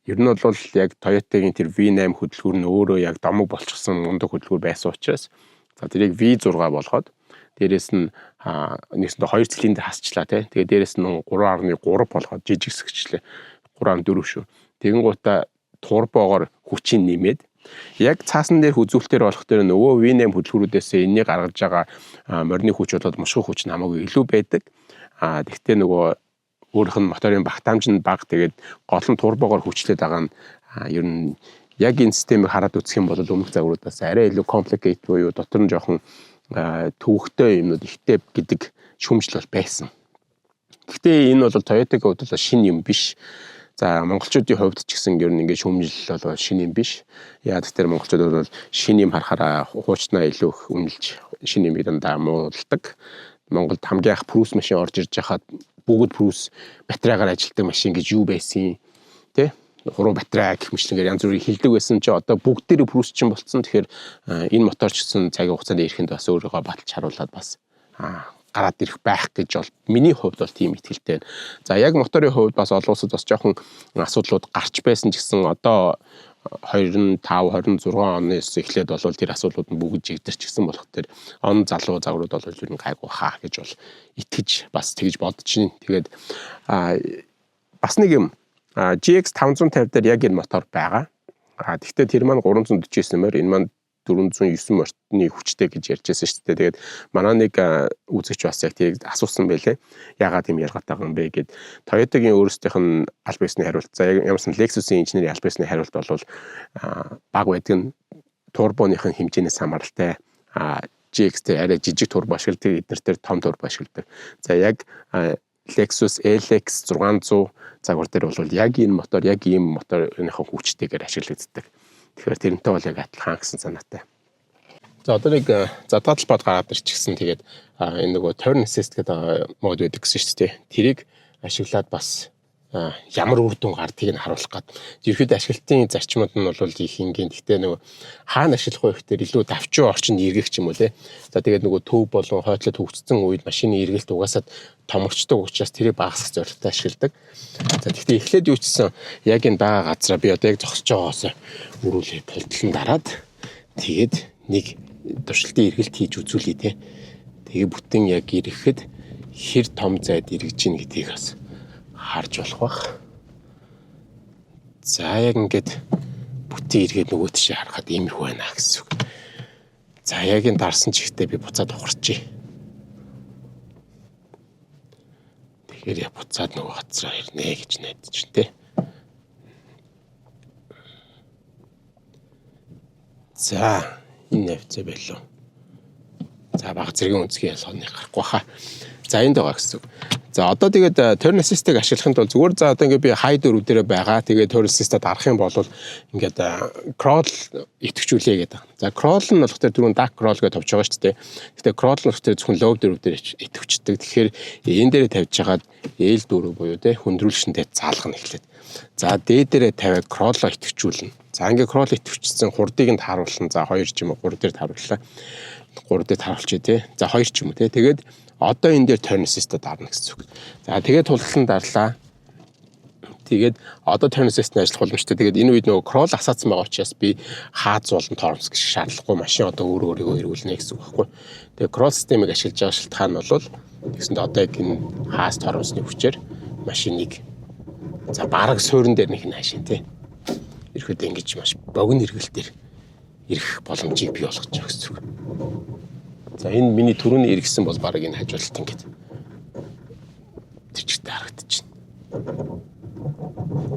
Ер нь бол яг Toyota-гийн тэр V8 хөдөлгүүр нь өөрөө яг домог болчихсон мундаг хөдөлгүүр байсан учраас за тэрийг V6 болгоод дээрэс нь нэгсэндээ 2 цилиндр хасчлаа тий. Тэгээ дээрэс нь 3.3 болгоод жижигсгчлээ. 3.4 шүү. Тэгэн гутаа турбогоор хүчийг нэмээд яг цаасан дээр үзүүлэлтээр болох дээр нөгөө V8 хөдөлгүүрүүдээс энэний гаргаж байгаа морины хүч болоод мушгын хүч нь хамаагүй илүү байдаг. Тэгвэл нөгөө өөрийнх нь моторын багтаамж нь бага. Тэгээд гол нь турбогоор хүчлээд байгаа нь ер нь яг энэ системийг хараад үзэх юм бол өмнөх загваруудаас арай илүү complicated буюу дотор нь жоохон төвөгтэй юмнууд ихтэй гэдэг шүүмжил бол байсан. Гэхдээ энэ бол Toyota-гийн хувьд бол шинэ юм биш. За монголчуудын хувьд ч гэсэн ер нь ингээд шүүмжил бол шинэ юм биш. Яа тэгэхээр монголчууд бол шинэ юм харахаараа хуучнаа илүү их үнэлж шинэ юм дандаа муулдаг. Монголд хамгийн анх Prusa машин орж ирж хахад бүгд Prusa батарейгаар ажилладаг машин гэж юу байсан тий? Хуруу батарей гэх мэтлэнгээр янз бүрийн хилдэг байсан чи одоо бүгд дээр Prusa чинь болцсон. Тэгэхээр энэ мотор ч гэсэн цагийн хугацаанд ирэхэд бас өөрийгөө баталж харуулад бас гараад ирэх байх гэж бол миний хувьд бол тийм итгэлтэй. За яг моторын хувьд бас олон улсад бас жоохон асуудлууд гарч байсан ч гэсэн одоо 25 26 оноос эхлээд бол тэр асуудлууд нь бүгд жигдэрч гисэн болох тэр он залуу загварууд бол ер нь гайгүй хаа гэж бол итгэж бас тэгж бодож байна. Тэгээд бас нэг юм GX 550 дээр яг энэ мотор байгаа. Гэхдээ тэр маань 349-ээр энэ маань 409 мортны хүчтэй гэж ярьжсэн шүү дээ. Тэгээд манай нэг үзэгч бас яг тийг асуусан байлээ. Яагаад юм ялгаатай юм бэ гэд Toyota-гийн өөрсдийнх нь аль бисны хариулт. За ямарсан Lexus-ийн инженерийн аль бисны хариулт бол баг байдаг нь турбоныхын хэмжээнээс хамааралтай. GX-тэй арай жижиг турбо ашигладаг, эднэр дээр том турбо ашигладаг. За яг Lexus LX 600 загвар дээр бол яг энэ мотор, яг ийм моторынхын хүчтэйгээр ашиглагддаг. Тэгэхээр тэрнтэй бол яг адилхан гэсэн санаатай. За одоо нэг задгал бод гараад ирчихсэн. Тэгээд энэ нөгөө turn assist гэдэг мод байдаг гэсэн шүү дээ. Тэрийг ашиглаад бас ямар үр дүн гардгийг нь харуулах гээд ерөөд ашиглалтын зарчмууд нь бол их ингийн. Гэхдээ нөгөө хаана ашиглах вэ гэхээр илүү давчуу орчинд эргэх юм уу те. За тэгээд нөгөө төв болон хойтлоод хөгжсөн үед машины эргэлт угаасаа томорчдог учраас тэрийг багасгах зорилготой ашигладаг. За тэгтээ эхлээд юу чсэн яг энэ байгаа газараа би одоо яг зогсож байгаагаас өрүүлээ тултлан дараад тэгээд нэг туршилтын эргэлт хийж үзүүлээ те. Тэгээ бүтэн яг ирэхэд хэр том зайд эргэж гин гэдгийг бас харж болох бах. За яг ингээд бүтэн эргээд нөгөө тийш харахад иймэрхүү байна гэсэн үг. За яг энэ дарсан чихтэй би буцаад ухарчээ. Тэгэхээр я буцаад нөгөө газараа ирнэ гэж найдаж байна те. За энэ навцаа байлоо. За баг зэргийн үнцгийн ялгааны гарахгүй хаа. За энд байгаа гэсэн үг. За одоо тэгээд turn assist-ыг ашиглахын тулд зүгээр за одоо ингээд би high дөрөв дээрээ байгаа. Тэгээд turn assist-д дарах юм бол ингээд crawl идэвхжүүлээ гэдэг. За crawl нь болохоор түрүүн dark crawl гэж товч байгаа шүү дээ. Гэтэ crawl нь болохоор зөвхөн low дөрөв дээр идэвхждэг. Тэгэхээр энэ дээрээ тавьж хагаад L дөрөв буюу те хүндрүүлшинтэй залгана эхлээд. За дээд дээрээ тавиад crawl-оо идэвхжүүлнэ. За ингээд crawl идэвхжсэн хурдыг нь тааруулна. За 2 ч юм уу 3 дээр таарууллаа. 3 дээр тааруулчих тий. За 2 ч юм уу тий. Тэгээд одоо энэ дээр turn assist-д дарна гэсэн үг. За тэгээд тултлан дарлаа. Тэгээд одоо turn assist-ны ажиллах боломжтой. Тэгээд энэ үед нөгөө crawl асаацсан байгаа учраас би хааз болон тоормс гэж шаардлагагүй машин одоо өөрийгөө эргүүлнэ гэсэн үг байхгүй. Тэгээд crawl системийг ашиглаж байгаа шалтгаан нь бол тэгсэнд одоо яг энэ хааз тоормсны хүчээр машиныг за бараг суурин дээр нэг нь хашийн тий. Ирэхэд ингэж маш богино эргэлтээр ирэх боломжийг бий болгож байгаа гэсэн үг. За энэ миний түрүүний иргэсэн бол баг энэ хажуулалт ингээд тэрчтэй харагдаж байна.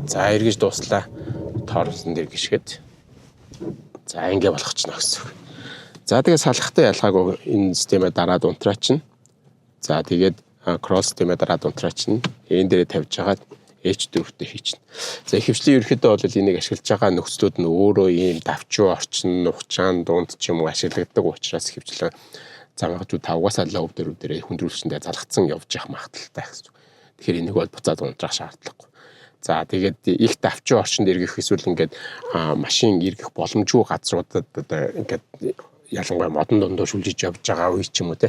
За эргэж дууслаа. Тоормсон дээр гიშгэд. За ингэ болгочихно гэсэн үг. За тэгээд салхахтай ялгаагүй энэ системээ дараад унтраач нь. За тэгээд cross системээ дараад унтраач нь. Энэ дээрээ тавьж хагаад H4-тэй хийчихнэ. За ихэвчлэн ерөөхдөө бол энийг ашиглаж байгаа нөхцлүүд нь өөрөө ийм давчуу орчин, нухчаан, дунд ч юм уу ашигладаг учраас ихэвчлэн замгажууд 5-аас лав дөрөв хүндрүүлсэндээ залгацсан явж явах магадaltaй гэсэн. Тэгэхээр энийг бол буцаад унтрах шаардлагагүй. За тэгээд их давчуу орчинд эргэх эсвэл ингээд машин эргэх боломжгүй газруудад одоо ингээд ялангуяа модон дундуур шүлжиж явж байгаа үе ч юм уу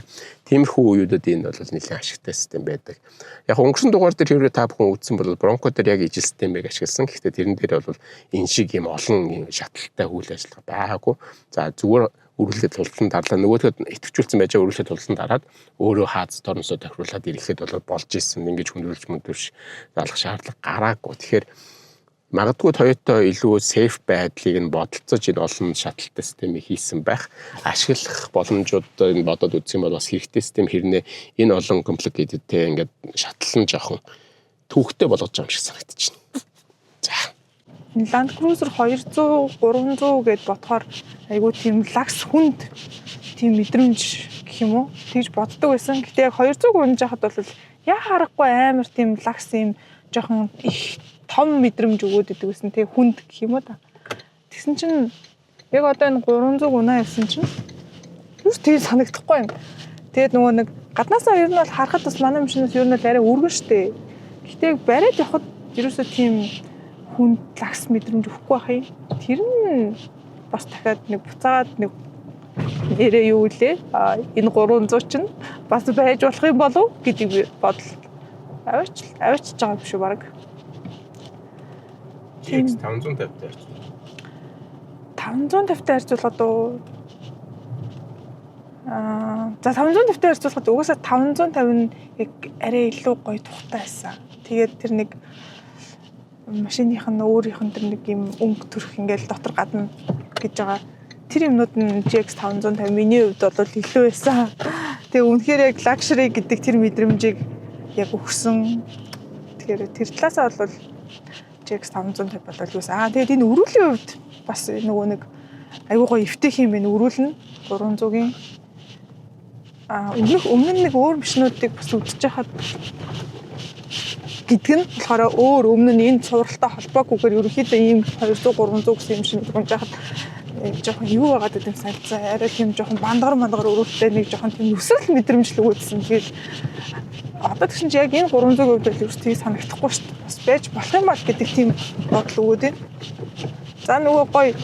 тиймэрхүү үеүүдэд энэ бол нэлээд ашигтай систем байдаг. Яг өнгөрсөн дугаар дээр хэрвээ та бүхэн үзсэн бол Bronco дээр яг ижил системийг ашигласан. Гэхдээ тэрэн дээр бол энэ шиг юм олон шаталтай үйл ажиллагаа байгаагүй. За зүгээр үргэлжлээд тултан дарлаа. Нөгөөдгөд идэвхжүүлсэн байж байгаа үргэлжлээд тултан дараад өөрөө хааз тормсоо тохируулаад ирэхэд бол болж исэн. Ингэж хүндрүүлж мөндөрш залах шаардлага гараагүй. Тэгэхээр магадгүй Toyota илүү safe байдлыг нь бодолцож энэ олон шаталтай системийг хийсэн байх. Ашиглах боломжуудыг бодоод үзэх юм бол бас хэрэгтэй систем хэрнээ энэ олон complicated-тэй ингээд шатлан жоохон түүхтэй болгож байгаа юм шиг санагдаж байна. За. Land Cruiser 200, 300 гэд бодохоор айгүй тийм лакс хүнд тийм мэдрэмж гэх юм уу тэгж боддог байсан. Гэтэ яг 200 гүн жахад бол яа харахгүй амар тийм лакс юм жоохон их том мэдрэмж өгөөд идэг гэсэн тий хүнд гэх юм уу та. Тэгсэн чинь яг одоо энэ 300 гунаа явсан чинь юу ч тийм санагдахгүй юм. Тэгээд нөгөө нэг гаднаасаа ер нь бол харахад бас манай машинаас ер нь арай өргөн штэ. Гэтэ бариад явхад ерөөсөө тийм хүнд лагс мэдрэмж өгөхгүй байх юм. Тэр нь бас дахиад нэг буцаад нэг нэрээ юу лээ. Энэ 300 чинь бас байж болох юм болов гэдэг би бодол авчиж байгаа юм шүү баг. GX 550-тай харьцуулах. 550-тай харьцуулахад за 550-тай харьцуулахад угаасаа 550 нь яг арай илүү гоё тухтай байсан. Тэгээд тэр нэг машиных нь өөрийнх нь тэр нэг юм өнгө төрх ингээл дотор гадна гэж байгаа. Тэр юмнууд нь GX 550 миний хувьд бол илүү байсан. Тэгээ үнэхээр яг luxury гэдэг тэр мэдрэмжийг яг өгсөн. Тэгэхээр тэр талаасаа бол GX 550 болол юусэн. Тэгээд энэ өрүүлийн хувьд бас нөгөө нэг аюу гоо эвтэх юм байна. Өрүүл нь 300-гийн өмнө нэг өөр машинуудыг бас үзэж хахад гэдэг нь болохоор өөр өмнө нь энэ цувралтай холбоогүйгээр ерөнхийдөө ийм 200 300 гэсэн юм шиг унж хахад жоохон юу байгаад гэдэг юм санагдсан. Арай тийм жоохон бандгар өрөвтэй нэг жоохон тийм өсрөл мэдрэмж л өгөөдсөн. Тэгээд одоо тэгсэн чи яг энэ 300-ийн хувьд л ерөөс тийг санагдахгүй шүү дээ. Бас байж болох юм бол гэдэг тийм бодол өгөөд байна. За нөгөө гоё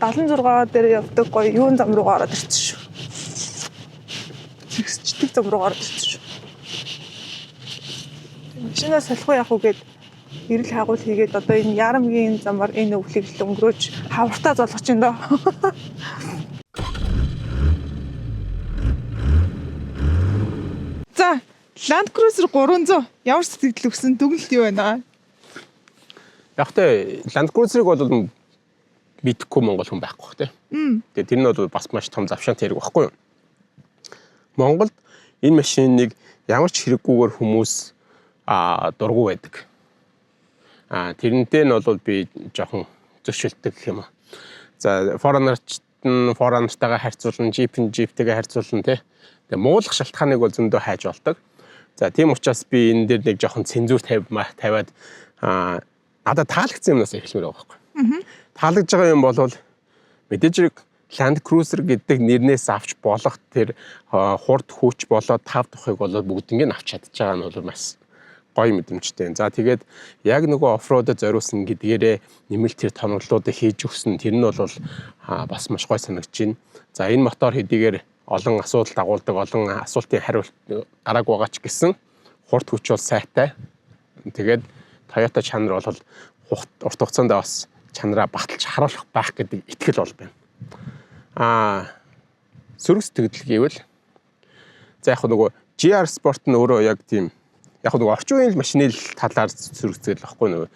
76 дээр явдаг гоё юун зам руу гараад ирсэн шүү. Зэгсчдэг зам руу гараад ирсэн шүү. Машинаас салахгүй явах үгээд ирэл хаагуул хийгээд одоо энэ ярамгийн замаар энэ өвлийг л өнгөрөөж хавртаа золгож байна доо. За Land Cruiser 300 ямар сэтгэл өгсөн дүгнэлт юу байна? Яг тэ Land Cruiser-ыг бол мэдхгүй монгол хүн байхгүй бах тэ. Тэгээ тэр нь бол бас маш том завшаант хэрэг байхгүй юу? Монголд энэ машиныг ямар ч хэрэггүйгээр хүмүүс дургу байдаг. Тэрнтэй нь бол би жоохон зөрчилдөг гэх юм аа. За Foreigner-тайгаа харьцуулна, Jeep-тэйгээ харьцуулна тий. Тэгээ муулах шалтгааныг бол зөндөө хайж болдог. За тийм учраас би энэ дээр нэг жоохон цензур тавиад надад таалагдсан юмнаас эхлэмээр байгаа байхгүй. Таалагдж байгаа юм бол мэдээж Land Cruiser гэдэг нэрнээс авч болох тэр хурд хүч болоод 5 тухыг бол бүгднийг авч чадж байгаа нь бол маш гоё мэдрэмжтэй. За тэгээд яг нөгөө оффроудд зориулсан гэдгээрээ нэмэлт тэр тоноглолуудыг хийж өгсөн тэр нь бол бас маш гоё санагдаж байна. За энэ мотор хэдийгээр олон асуудал дагуулдаг, олон асуултын хариулт гарааг байгаа ч гэсэн хурд хүч бол сайтай. Тэгээд Toyota чанар бол урт хугацаанд бас чанараа баталж харуулах байх гэдэг итгэл бол байна. Сөрөг сэтгэл гэвэл за яг нөгөө GR Sport нь өөрөө яг тийм яг нөгөө орчин үеийн машины талаар сөрөг сэтгэл байхгүй нөгөө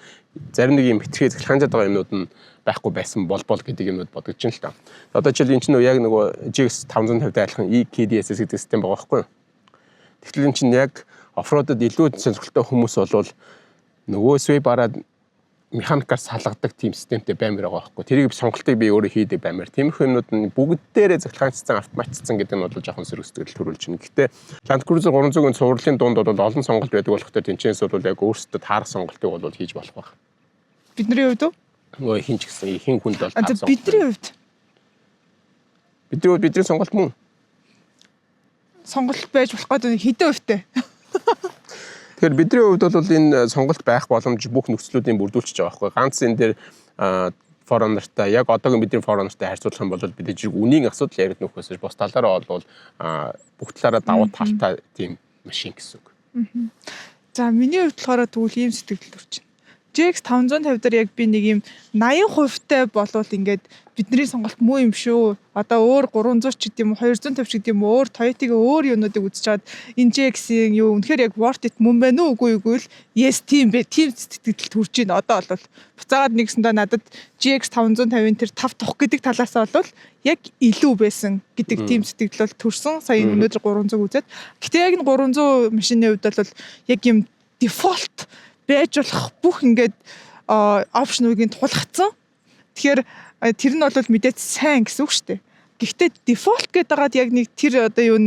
зарим нэг юм хэтэрхий захилгаанжаад байгаа юмнууд нь байхгүй байсан болбол гэдэг юмнууд бодож байна л та. Одоо жишээл энэ чинь яг нөгөө GX 550-тай адилхан EKDSS гэдэг систем байгаа байхгүй. Тэгэхээр энэ чинь яг оффроудад илүү сонирхолтой хүмүүс болвол нөгөө свейбараад механикаар салгадаг тийм системтэй баймир байгаа байхгүй. Тэрийг сонголтыг би өөрөө хийдэг баймир. Тиймэрхүү юмнууд нь бүгдээрээ захилгаанчсан, автоматизсан гэдэг нь бол жоохон сөрөг сэтгэл төрүүлж байна. Гэхдээ Land Cruiser 300-ийн цувралын дунд бол олон сонголт байдаг болохоор тэнцэнээс бол яг өөрсдөө таарах сонголтыг бол хийж болох байх. Бидний хувьд Нөгөө хин ч гэсэн хин хүнд бол таарах сонголт. Бидний хувьд бидний сонголт мөн. Сонголт байж болох гэдэг хэдэн хувьтай. Тэгэхээр бидний хувьд бол энэ сонголт байх боломж бүх нөхцлүүдийн бүрдүүлж байгаа байхгүй. Ганц энэ дээр Foreigner-тай яг одоогийн бидний Foreigner-тай харьцуулах юм бол бид зэрэг үнийн асуудал яриад нөхөөсөж бус талаараа бол бүх талаараа давуу талтай тийм машин гэсэн үг. За миний хувьд болохоор тэгвэл ийм сэтгэл төрж байна. GX 550 дээр яг би нэг юм 80%-тай болвол ингээд бидний сонголт муу юм шүү. Одоо өөр 300 ч гэдэм үү 250 ч гэдэм үү өөр Toyota-гийн өөр юунуудыг үзэж чад энэ GX-ийн юу үнэхээр яг worth it мөн байна уу үгүй юу гэвэл yes тийм бэ. Тийм сэтгэл төрж байна. Одоо бол буцаагаад нэгсэндээ надад GX 550-ийн тэр 5 тух гэдэг талаасаа бол яг илүү байсан гэдэг тийм сэтгэл бол төрсөн. Сая өнөөдөр 300 үзээд. Гэтэ яг энэ 300 машины хувьд бол яг юм default байж болох бүх ингээд опшнуудыг тулгацсан. Тэгэхээр тэр нь бол мэдээд сайн гэсэн үг шүү дээ. Гэхдээ дефолт гэдэг дагаад яг нэг тэр одоо юу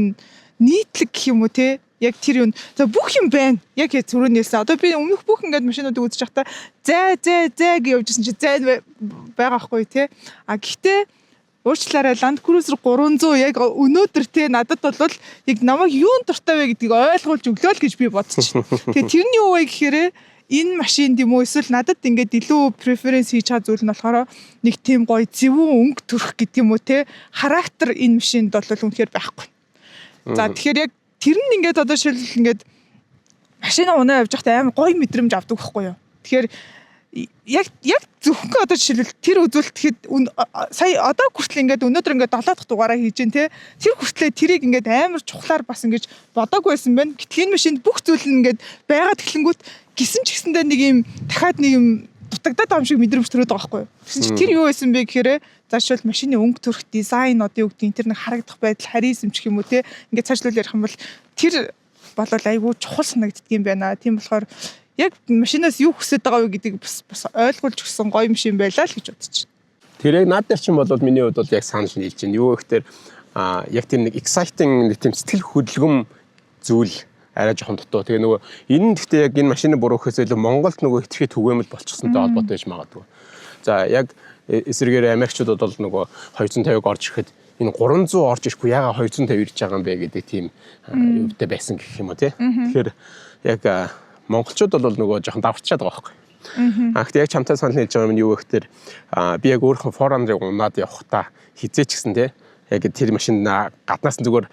нийтлэг гэх юм уу те яг тэр юу за бүх юм байна. Яг түрүүнээс одоо би өмнөх бүх ингээд машинуудыг үзэж байхдаа зай гэж явжсэн чи зай байгаа хгүй те. Гэхдээ уучлаарай Land Cruiser 300 яг өнөөдөр те надад бол яг намайг юун дуртай вэ гэдгийг ойлгуулж өглөө л гэж би бодчих. Тэгээ тэрний юу вэ гэхээр энэ машин юм уу эсвэл надад ингээд илүү преференс хийж байгаа зүйл нь болохоор нэг тийм гоё зөвүүн өнгө төрөх гэдэг юм уу те характер энэ машинд бол үнэхээр байхгүй. За тэгэхээр яг тэр нь ингээд одоо шилбэл ингээд машина унаа явж байхдаа амар гоё мэдрэмж авдаг байхгүй юу. Тэгэхээр яг зөвхөн одоо жишээлбэл тэр үзүүлэлтэд сая одоо хүртэл ингээд өнөөдөр ингээд 7 дахь дугаараа хийж гин те тэр хүртлээ тэрийг ингээд амар чухлаар бас ингэж бодоагүй байсан байна. Гэтэл энэ машинд бүх зүйл нь ингээд байгаад эхлэнгүүт гисэн ч гэсэндээ нэг юм дахиад нэг юм дутагдаад байгаа юм шиг мэдрэмж төрөөд байгаа байхгүй юу. Тэгсэн чинь тэр юу байсан бэ гэхээр заашвал машины өнгө төрх дизайн одоо юу гэдэг тэр нэг харагдах байдал харизм ч юм уу те ингээд цаашлуул ярих юм бол тэр болол айгүй чухал санагддаг юм байна. Тийм болохоор яг машинаас юу хүсэж байгаа вэ гэдгийг бас ойлгуулж өгсөн гоё машин байлаа л гэж бодож байна. Тэр яг наад дээр чинь бол миний хувьд бол яг санал нийлж байна. Юу гэхээр яг тийм нэг exciting нэг тийм сэтгэл хөдлөм зүйл арай жоохон дутуу. Тэгээ нөгөө энэ нь гэхдээ яг энэ машины буруухээс илүү Монголд нөгөө хэтэрхий түгээмэл болчихсонтой холбоотой байж магадгүй. За яг эсрэгээр Америкчууд бол нөгөө 250-ыг орж ирэхэд энэ 300 орж ирэхгүй ягаа 250 ирж байгаа юм бэ гэдэг тийм өвдөө байсан гэх юм уу тий. Тэгэхээр яг монголчууд бол нөгөө жоохон давтчаад байгаа байхгүй. Гэхдээ яг чамтай санал нийлж байгаа юм юу гэхээр би яг өөрийнхөө Foreigner-ыг унаад явахдаа хизээч гэсэн тий. Яг тэр машин гаднаас нь зүгээр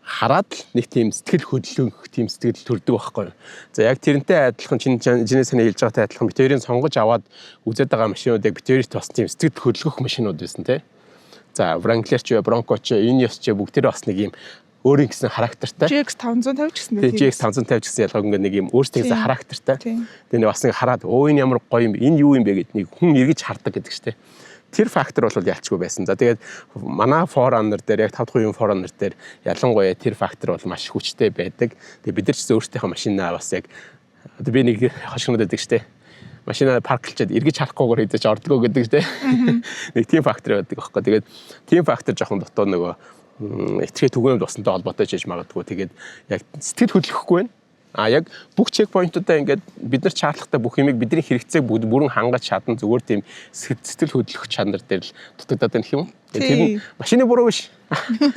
хараад нэг тийм сэтгэл хөдлөх тийм сэтгэл төрдөг байхгүй. За яг тэрнтэй адилхан чиний саний хэлж байгаатай адилхан битэрийн сонгож аваад үзээд байгаа машинуудыг битэрийт бас тийм сэтгэл хөдлөх машинууд байсан тий. За Wrangler ч Bronco ч Ineos ч бүгдээр бас нэг юм өөрийн гэсэн характертай. GX 550 ч гэсэн тийм. GX 550 ч гэсэн ялгаа ингээд нэг юм өөрсдийнхээ характертай. Тэгээ бас нэг хараад өө энэ ямар гоё юм энэ юу юм бэ гэд нэг хүн эргэж хардаг гэдэг чинь тий. Тэр фактор бол ялчгүй байсан. За тэгээд манай Foreigner дээр яг 5 дахь үеийн Foreigner дээр ялангуяа тэр фактор бол маш хүчтэй байдаг. Тэгээд бид нар ч өөрсдийнхөө машинаа бас яг одоо би нэг хашгинууд байдаг штэ. Машинаа парклчаад эргэж харахгүйгээр хэдэж ордгоо гэдэг штэ. Нэг тийм фактор байдаг байхгүй. Тэгээд тийм фактор жоохон дотоо нөгөө хэтэрхий түгээмэл болсонтой холбоотой ч хийж магадгүй. Тэгээд яг сэтгэл хөдлөхгүй байна. Яг бүх чекпоинтуудаа ингээд бид нар чартлахтаа бүх юмыг бидний хэрэгцээг бүрэн хангаж чадсан зүгээр тийм сэтгэл хөдлөх чанар дээр л дутагдаад байна гэх юм. Тэр нь машины буруу биш.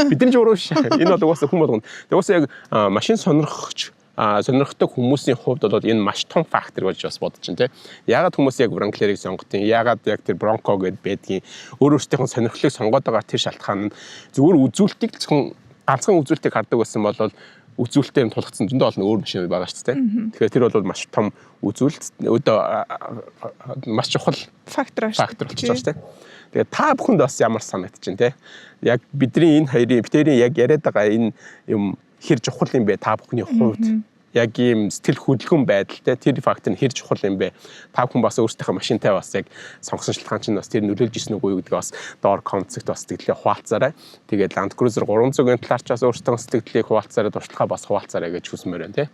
Бидний буруу биш. Энэ бол угаасаа хүн болгоно. Угаасаа яг машин сонирхогч сонирхдаг хүмүүсийн хувьд бол энэ маш том фактор болж бас бодож байна тийм. Яагаад хүмүүс яг Wrangler-ыг сонгодیں۔ Яагаад яг тэр Bronco гэдээ байдгийн өөрөөсөө сонирхлыг сонгоод байгаа тэр шалтгаан нь зүгээр үзүүлэлтийг ганцхан үзүүлэлтийг хардаг байсан бол үзүүлэлтээр нь тулгцсан зөндөө олон өөр машин байгаа шүү дээ. Тэгэхээр тэр бол маш том үзүүлэлт маш чухал фактор болж байгаа шүү дээ. Тэгээд та бүхэнд бас ямар санагдаж байна те? Яг бидний энэ хоёрын битэрийн яг яриад байгаа энэ юм хэр чухал юм бэ та бүхний хувьд? Яг ийм сэтгэл хөдлгөн байдалтай тэр фактор нь хэр чухал юм бэ? Та бүхэн бас өөрсдийнхөө машинтай бас яг сонгосон шалтгаан чинь бас тэр нөлөөлж ирсэн үгүй юу гэдгийг бас доор комментсэгт бас сэтгэлээ хуваалцаарай. Тэгээд Land Cruiser 300-ийн талаар ч бас өөрсдөө сэтгэлийг хуваалцаарай, туршлагаа бас хуваалцаарай гэж хүсмээр байна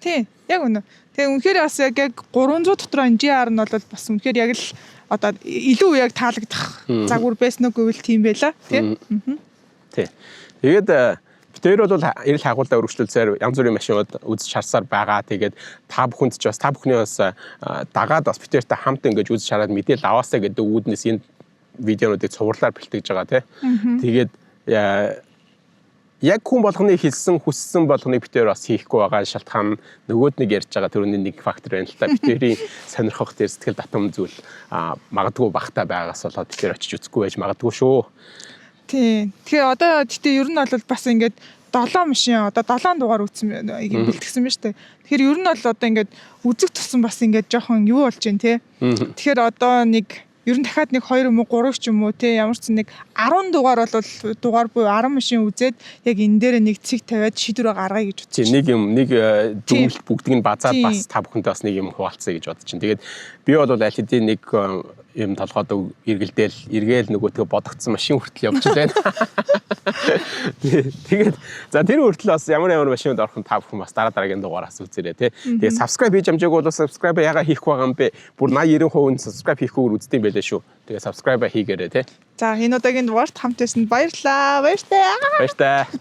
тий. Яг үнэ. Тэгээ үнэхээр бас яг 300 дотор энэ GR нь бол бас үнэхээр яг л одоо илүү яг таалагдах загвар байсан үгүй л тийм байла тий. Тий. Тэгээд битээр бол эрэл хагуулаа өргөжлүүлсээр янз бүрийн машинууд үзэж харсаар байгаа. Тэгээд та бүхэнд ч бас та бүхний бас дагаад бас битээртэй хамт ингэж үзэж хараад мэдээлэл аваасаа гэдэг үүднээс энэ видеонуудыг цувралаар бэлтгэж байгаа тий. Тэгээд яг хүн болгоны хүссэн болгоныг битээр бас хийхгүй байгаа шалтгаан нөгөөд нэг ярьж байгаа төрөний нэг фактор байна л та. Битээрийн сонирхох тэр сэтгэл татам зүйл магадгүй багтаа байгаас болоод битээр очиж үзэхгүй байж магадгүй шүү. Тийм. Тэгэхээр одоо гэхдээ ер нь бол бас ингээд 7 машин одоо 7 дугаар үүссэн бэлтгэсэн байна шүү дээ. Тэгэхээр ер нь бол одоо ингээд үзэг туссан бас ингээд жоохон юу болж байна те. Тэгэхээр одоо нэг ер нь дахиад нэг 2 юм уу 3 ч юм уу те ямар ч нэг 10 дугаар бол дугаар буюу 10 машин үзээд яг энэ дээр нэг цэг тавиад шийдвэрээ гаргая гэж бодчих. Нэг дүгнэлт бүгдийг нь базаад бас та бүхэндээ бас нэг юм хуваалцъя гэж бодож чинь. Тэгээд би бол аль хэдийн нэг юм толгойд эргээл нөгөөтгөө бодогдсон машин хүртэл явж байна. Тэгээд за тэр хүртэл бас ямар машинд орох нь та бүхэн бас дараагийн дугаараас үзээрэй тий. Тэгээд subscribe хийж амжаагүй бол subscribe яага хийх байгаа юм бэ? Бүр 80-90% нь subscribe хийхгүйгээр үздэг юм байлаа шүү. Тэгээд subscribe хийгээрэй тий. За энэ удаагийн дугаарт хамт байсан баярлалаа. Баяртай.